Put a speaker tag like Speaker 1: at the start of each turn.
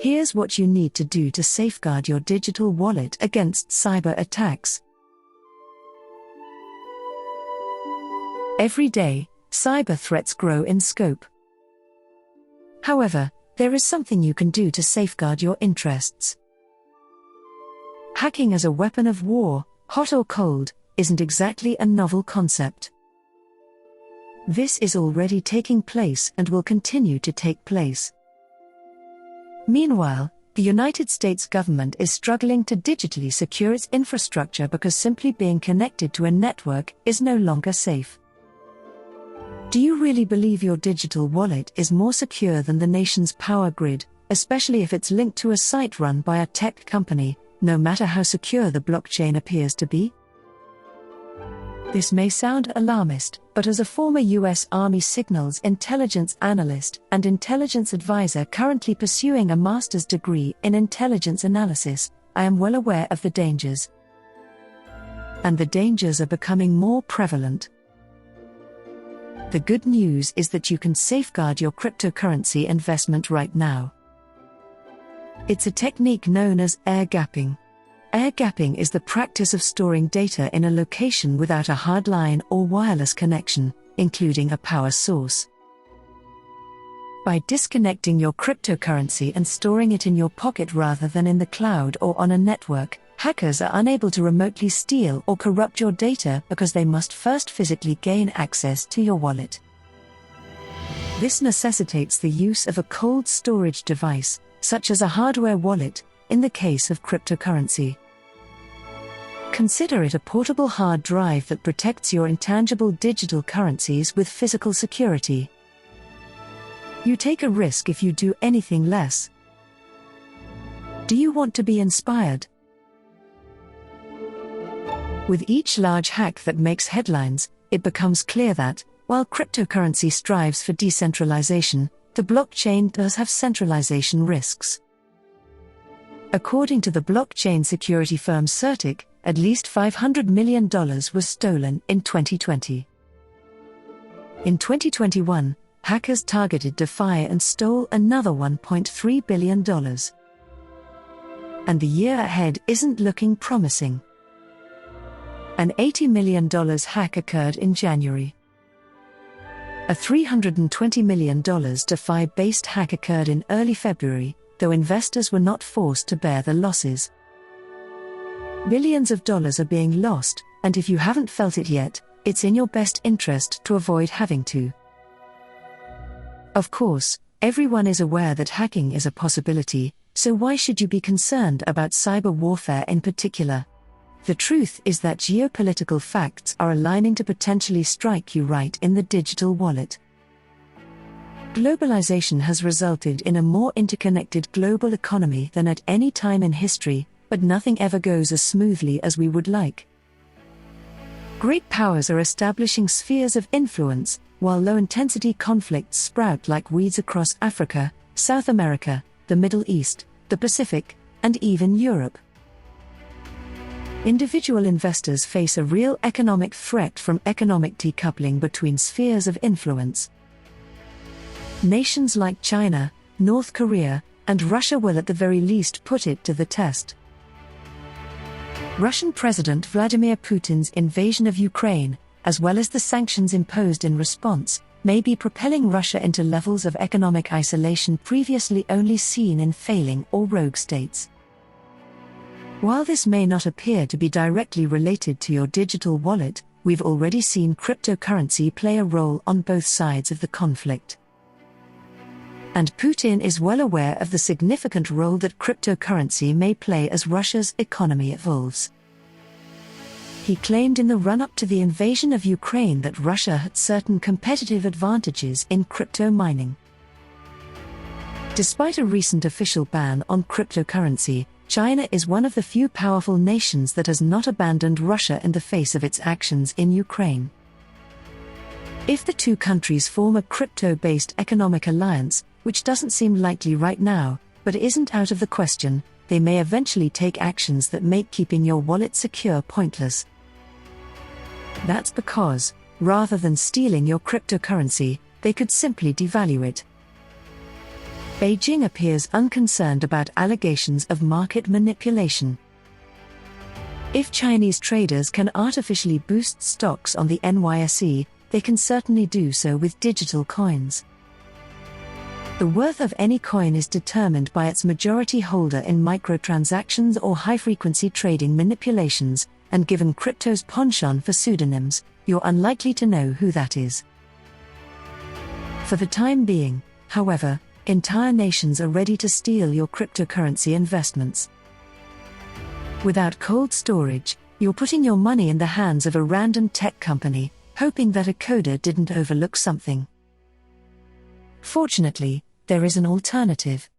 Speaker 1: Here's what you need to do to safeguard your digital wallet against cyber attacks. Every day, cyber threats grow in scope. However, there is something you can do to safeguard your interests. Hacking as a weapon of war, hot or cold, isn't exactly a novel concept. This is already taking place and will continue to take place. Meanwhile, the United States government is struggling to digitally secure its infrastructure because simply being connected to a network is no longer safe. Do you really believe your digital wallet is more secure than the nation's power grid, especially if it's linked to a site run by a tech company, no matter how secure the blockchain appears to be? This may sound alarmist, but as a former U.S. Army signals intelligence analyst and intelligence advisor currently pursuing a master's degree in intelligence analysis, I am well aware of the dangers. And the dangers are becoming more prevalent. The good news is that you can safeguard your cryptocurrency investment right now. It's a technique known as air gapping. Air gapping is the practice of storing data in a location without a hard line or wireless connection, including a power source. By disconnecting your cryptocurrency and storing it in your pocket rather than in the cloud or on a network, hackers are unable to remotely steal or corrupt your data because they must first physically gain access to your wallet. This necessitates the use of a cold storage device, such as a hardware wallet, in the case of cryptocurrency. Consider it a portable hard drive that protects your intangible digital currencies with physical security. You take a risk if you do anything less. Do you want to be inspired? With each large hack that makes headlines, it becomes clear that, while cryptocurrency strives for decentralization, the blockchain does have centralization risks. According to the blockchain security firm CertiK, at least $500 million was stolen in 2020. In 2021, hackers targeted DeFi and stole another $1.3 billion. And the year ahead isn't looking promising. An $80 million hack occurred in January. A $320 million DeFi-based hack occurred in early February, though investors were not forced to bear the losses. Billions of dollars are being lost, and if you haven't felt it yet, it's in your best interest to avoid having to. Of course, everyone is aware that hacking is a possibility, so why should you be concerned about cyber warfare in particular? The truth is that geopolitical facts are aligning to potentially strike you right in the digital wallet. Globalization has resulted in a more interconnected global economy than at any time in history, but nothing ever goes as smoothly as we would like. Great powers are establishing spheres of influence, while low-intensity conflicts sprout like weeds across Africa, South America, the Middle East, the Pacific, and even Europe. Individual investors face a real economic threat from economic decoupling between spheres of influence. Nations like China, North Korea, and Russia will at the very least put it to the test. Russian President Vladimir Putin's invasion of Ukraine, as well as the sanctions imposed in response, may be propelling Russia into levels of economic isolation previously only seen in failing or rogue states. While this may not appear to be directly related to your digital wallet, we've already seen cryptocurrency play a role on both sides of the conflict. And Putin is well aware of the significant role that cryptocurrency may play as Russia's economy evolves. He claimed in the run-up to the invasion of Ukraine that Russia had certain competitive advantages in crypto mining. Despite a recent official ban on cryptocurrency, China is one of the few powerful nations that has not abandoned Russia in the face of its actions in Ukraine. If the two countries form a crypto-based economic alliance, which doesn't seem likely right now, but isn't out of the question, they may eventually take actions that make keeping your wallet secure pointless. That's because, rather than stealing your cryptocurrency, they could simply devalue it. Beijing appears unconcerned about allegations of market manipulation. If Chinese traders can artificially boost stocks on the NYSE, they can certainly do so with digital coins. The worth of any coin is determined by its majority holder in microtransactions or high-frequency trading manipulations, and given crypto's penchant for pseudonyms, you're unlikely to know who that is. For the time being, however, entire nations are ready to steal your cryptocurrency investments. Without cold storage, you're putting your money in the hands of a random tech company, hoping that a coder didn't overlook something. Fortunately, there is an alternative.